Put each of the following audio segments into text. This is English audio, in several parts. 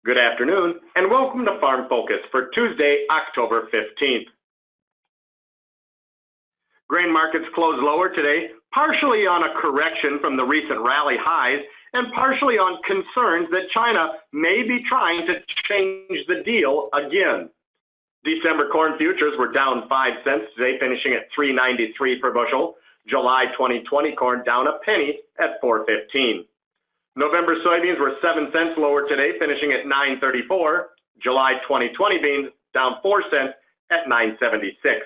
Good afternoon, and welcome to Farm Focus for Tuesday, October 15th. Grain markets closed lower today, partially on a correction from the recent rally highs, and partially on concerns that China may be trying to change the deal again. December corn futures were down 5 cents today, finishing at $3.93 per bushel. July 2020 corn down a penny at $4.15. November soybeans were 7 cents lower today, finishing at $9.34. July 2020 beans down 4 cents at $9.76.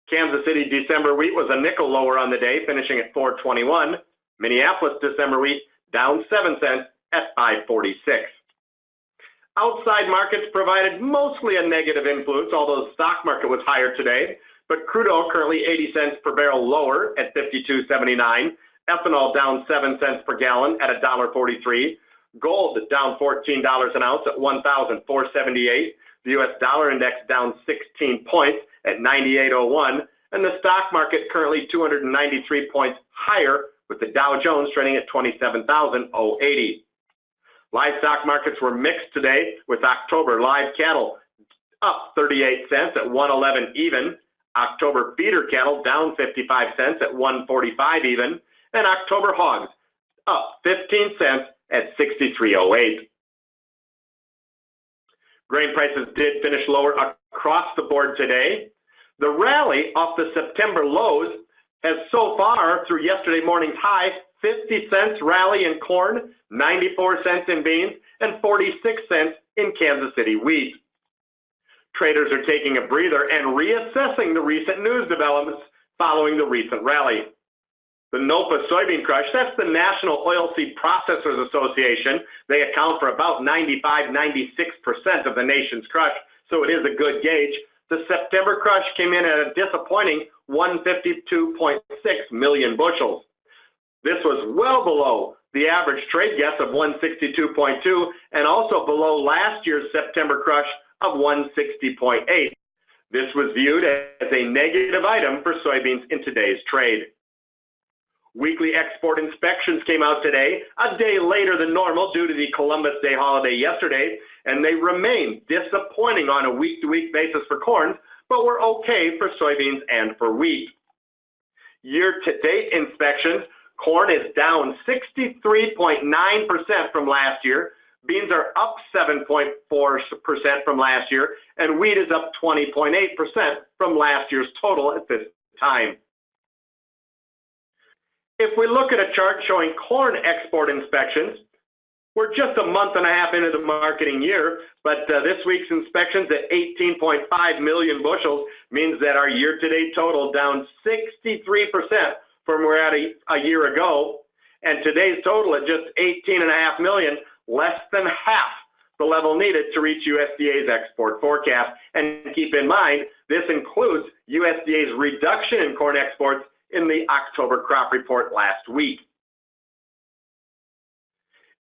Kansas City December wheat was a nickel lower on the day, finishing at $4.21. Minneapolis December wheat down 7 cents at $5.46. Outside markets provided mostly a negative influence, although the stock market was higher today. But crude oil currently 80 cents per barrel lower at $52.79. Ethanol down 7 cents per gallon at $1.43. Gold down $14 an ounce at $1,478. The U.S. dollar index down 16 points at 98.01. And the stock market currently 293 points higher, with the Dow Jones trading at 27,080. Livestock markets were mixed today, with October live cattle up 38 cents at 111 even. October feeder cattle down 55 cents at 145 even. And October hogs up 15 cents at 63.08. Grain prices did finish lower across the board today. The rally off the September lows has so far, through yesterday morning's high, 50 cents rally in corn, 94 cents in beans, and 46 cents in Kansas City wheat. Traders are taking a breather and reassessing the recent news developments following the recent rally. The NOPA soybean crush, that's the National Oilseed Processors Association. They account for about 95–96% of the nation's crush, so it is a good gauge. The September crush came in at a disappointing 152.6 million bushels. This was well below the average trade guess of 162.2 and also below last year's September crush of 160.8. This was viewed as a negative item for soybeans in today's trade. Weekly export inspections came out today, a day later than normal due to the Columbus Day holiday yesterday, and they remain disappointing on a week-to-week basis for corn, but were okay for soybeans and for wheat. Year-to-date inspections, corn is down 63.9% from last year, beans are up 7.4% from last year, and wheat is up 20.8% from last year's total at this time. If we look at a chart showing corn export inspections, we're just a month and a half into the marketing year, but this week's inspections at 18.5 million bushels means that our year-to-date total down 63% from where we're at a year ago, and today's total at just 18.5 million, less than half the level needed to reach USDA's export forecast. And keep in mind, this includes USDA's reduction in corn exports in the October crop report last week.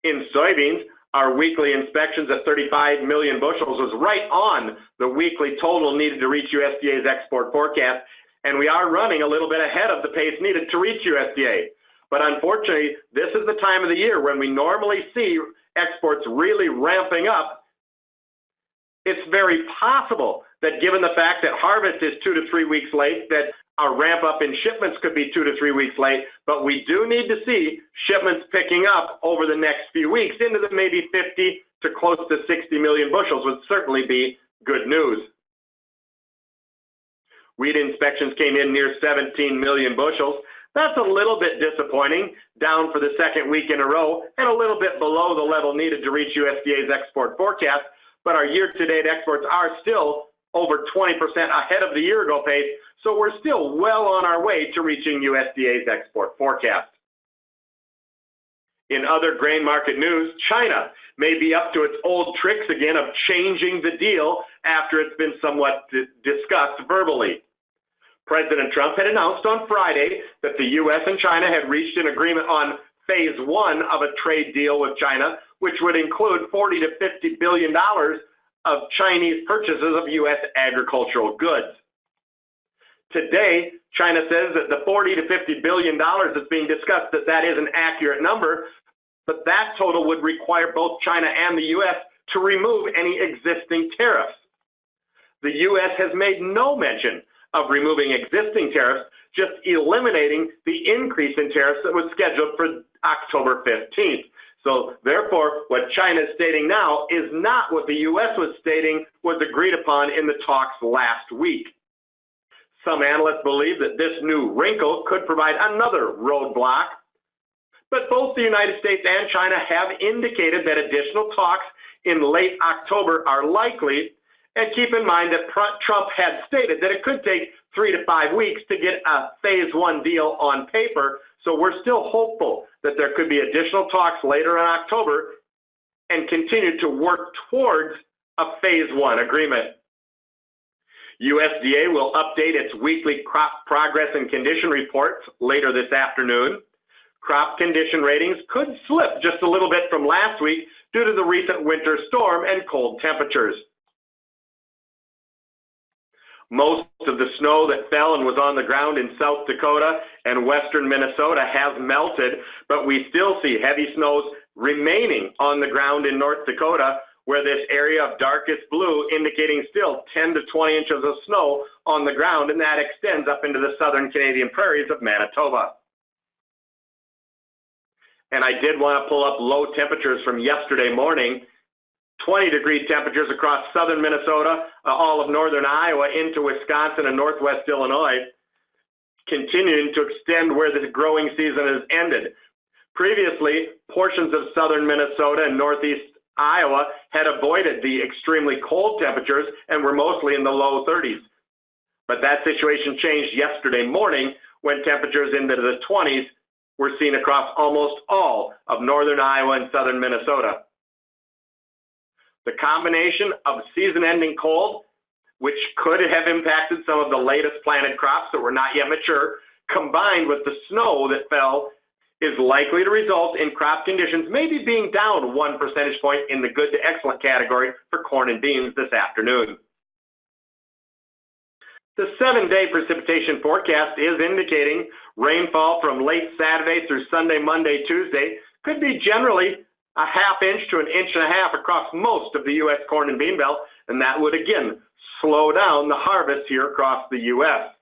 In soybeans, our weekly inspections at 35 million bushels was right on the weekly total needed to reach USDA's export forecast, and we are running a little bit ahead of the pace needed to reach USDA. But unfortunately, this is the time of the year when we normally see exports really ramping up. It's very possible that, given the fact that harvest is 2 to 3 weeks late, that our ramp up in shipments could be 2 to 3 weeks late, but we do need to see shipments picking up over the next few weeks into the maybe 50 to close to 60 million bushels would certainly be good news. Wheat inspections came in near 17 million bushels. That's a little bit disappointing, down for the second week in a row, and a little bit below the level needed to reach USDA's export forecast, but our year-to-date exports are still over 20% ahead of the year-ago pace, so we're still well on our way to reaching USDA's export forecast. In other grain market news, China may be up to its old tricks again of changing the deal after it's been somewhat discussed verbally. President Trump had announced on Friday that the U.S. and China had reached an agreement on phase one of a trade deal with China, which would include $40 to $50 billion of Chinese purchases of U.S. agricultural goods. Today, China says that the $40 to $50 billion that's being discussed, that is an accurate number, but that total would require both China and the U.S. to remove any existing tariffs. The U.S. has made no mention of removing existing tariffs, just eliminating the increase in tariffs that was scheduled for October 15th. So therefore, what China is stating now is not what the U.S. was stating was agreed upon in the talks last week. Some analysts believe that this new wrinkle could provide another roadblock, but both the United States and China have indicated that additional talks in late October are likely, and keep in mind that Trump had stated that it could take 3 to 5 weeks to get a phase one deal on paper, so we're still hopeful that there could be additional talks later in October and continue to work towards a phase one agreement. USDA will update its weekly crop progress and condition reports later this afternoon. Crop condition ratings could slip just a little bit from last week due to the recent winter storm and cold temperatures. Most of the snow that fell and was on the ground in South Dakota and western Minnesota has melted, but we still see heavy snows remaining on the ground in North Dakota, where this area of darkest blue indicating still 10 to 20 inches of snow on the ground, and that extends up into the southern Canadian prairies of Manitoba. And I did want to pull up low temperatures from yesterday morning. 20-degree temperatures across southern Minnesota, all of northern Iowa into Wisconsin and northwest Illinois, continuing to extend where the growing season has ended. Previously, portions of southern Minnesota and northeast Iowa had avoided the extremely cold temperatures and were mostly in the low 30s. But that situation changed yesterday morning when temperatures into the 20s were seen across almost all of northern Iowa and southern Minnesota. The combination of season-ending cold, which could have impacted some of the latest planted crops that were not yet mature, combined with the snow that fell, is likely to result in crop conditions maybe being down 1 percentage point in the good to excellent category for corn and beans this afternoon. The 7-day precipitation forecast is indicating rainfall from late Saturday through Sunday, Monday, Tuesday could be generally a ½ inch to 1.5 inches across most of the U.S. corn and bean belt, and that would again slow down the harvest here across the U.S.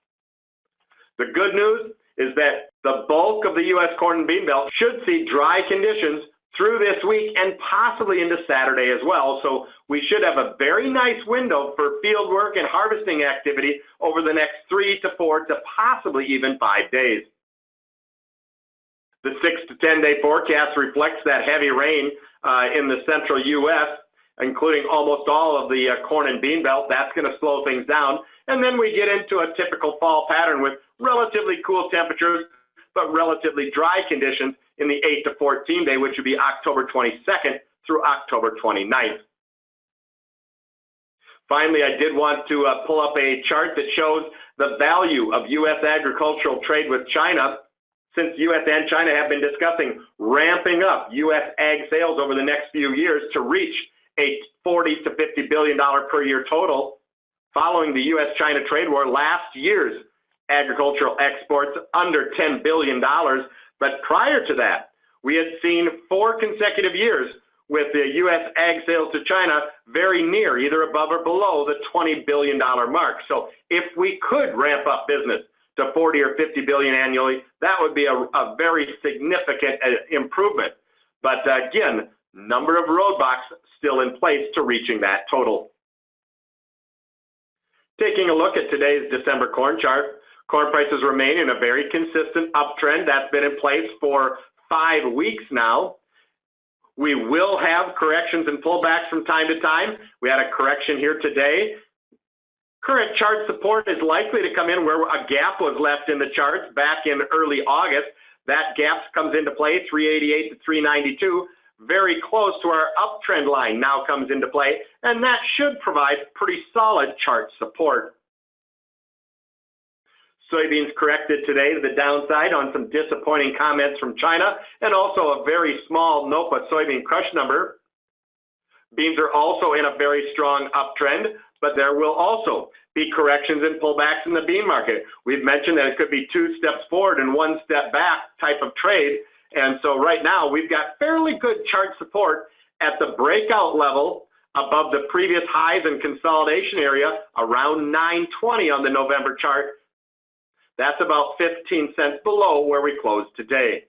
The good news is that the bulk of the U.S. corn and bean belt should see dry conditions through this week and possibly into Saturday as well, so we should have a very nice window for field work and harvesting activity over the next 3 to 4 to possibly even 5 days. The 6 to 10 day forecast reflects that heavy rain in the central U.S., including almost all of the corn and bean belt. That's going to slow things down. And then we get into a typical fall pattern with relatively cool temperatures, but relatively dry conditions in the 8 to 14 day, which would be October 22nd through October 29th. Finally, I did want to pull up a chart that shows the value of U.S. agricultural trade with China. Since U.S. and China have been discussing ramping up U.S. ag sales over the next few years to reach a $40 to $50 billion per year total, following the U.S.-China trade war, last year's agricultural exports under $10 billion. But prior to that, we had seen 4 consecutive years with the U.S. ag sales to China very near, either above or below the $20 billion mark. So if we could ramp up business to 40 or 50 billion annually, that would be a very significant improvement. But again, number of roadblocks still in place to reaching that total. Taking a look at today's December corn chart, corn prices remain in a very consistent uptrend. That's been in place for 5 weeks now. We will have corrections and pullbacks from time to time. We had a correction here today. Current chart support is likely to come in where a gap was left in the charts back in early August. That gap comes into play, 388 to 392, very close to our uptrend line now comes into play, and that should provide pretty solid chart support. Soybeans corrected today to the downside on some disappointing comments from China and also a very small NOPA soybean crush number. Beans are also in a very strong uptrend, but there will also be corrections and pullbacks in the bean market. We've mentioned that it could be 2 steps forward and 1 step back type of trade. And so right now we've got fairly good chart support at the breakout level above the previous highs and consolidation area around 920 on the November chart. That's about 15 cents below where we closed today.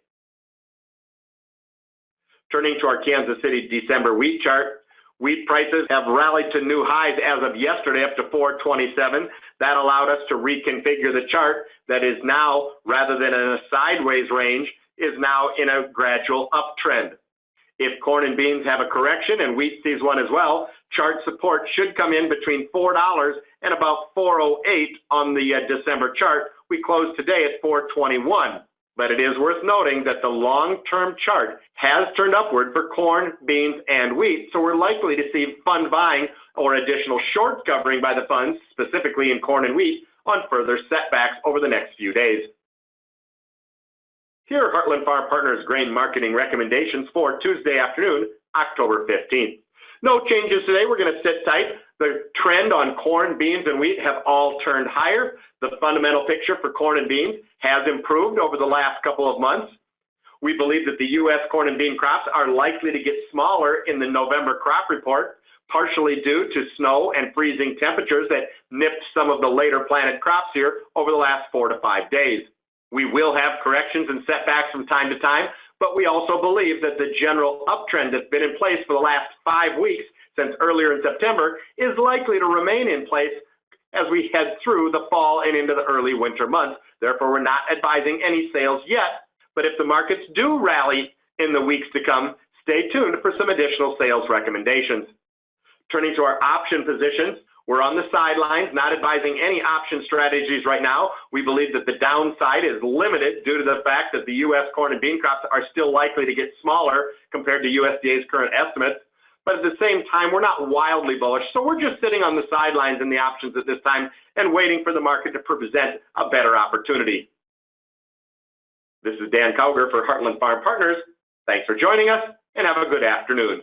Turning to our Kansas City December wheat chart, wheat prices have rallied to new highs as of yesterday up to 427. That allowed us to reconfigure the chart that is now, rather than in a sideways range, is now in a gradual uptrend. If corn and beans have a correction and wheat sees one as well, chart support should come in between $4 and about 408 on the December chart. We closed today at 421. But it is worth noting that the long-term chart has turned upward for corn, beans, and wheat, so we're likely to see fund buying or additional short covering by the funds, specifically in corn and wheat, on further setbacks over the next few days. Here are Heartland Farm Partners grain marketing recommendations for Tuesday afternoon, October 15th. No changes today. We're going to sit tight. The trend on corn, beans, and wheat have all turned higher. The fundamental picture for corn and beans has improved over the last couple of months. We believe that the U.S. corn and bean crops are likely to get smaller in the November crop report, partially due to snow and freezing temperatures that nipped some of the later planted crops here over the last 4 to 5 days. We will have corrections and setbacks from time to time, but we also believe that the general uptrend that's been in place for the last 5 weeks since earlier in September is likely to remain in place as we head through the fall and into the early winter months. Therefore, we're not advising any sales yet, but if the markets do rally in the weeks to come, stay tuned for some additional sales recommendations. Turning to our option positions, we're on the sidelines, not advising any option strategies right now. We believe that the downside is limited due to the fact that the U.S. corn and bean crops are still likely to get smaller compared to USDA's current estimates. But at the same time, we're not wildly bullish, so we're just sitting on the sidelines in the options at this time and waiting for the market to present a better opportunity. This is Dan Kauger for Heartland Farm Partners. Thanks for joining us, and have a good afternoon.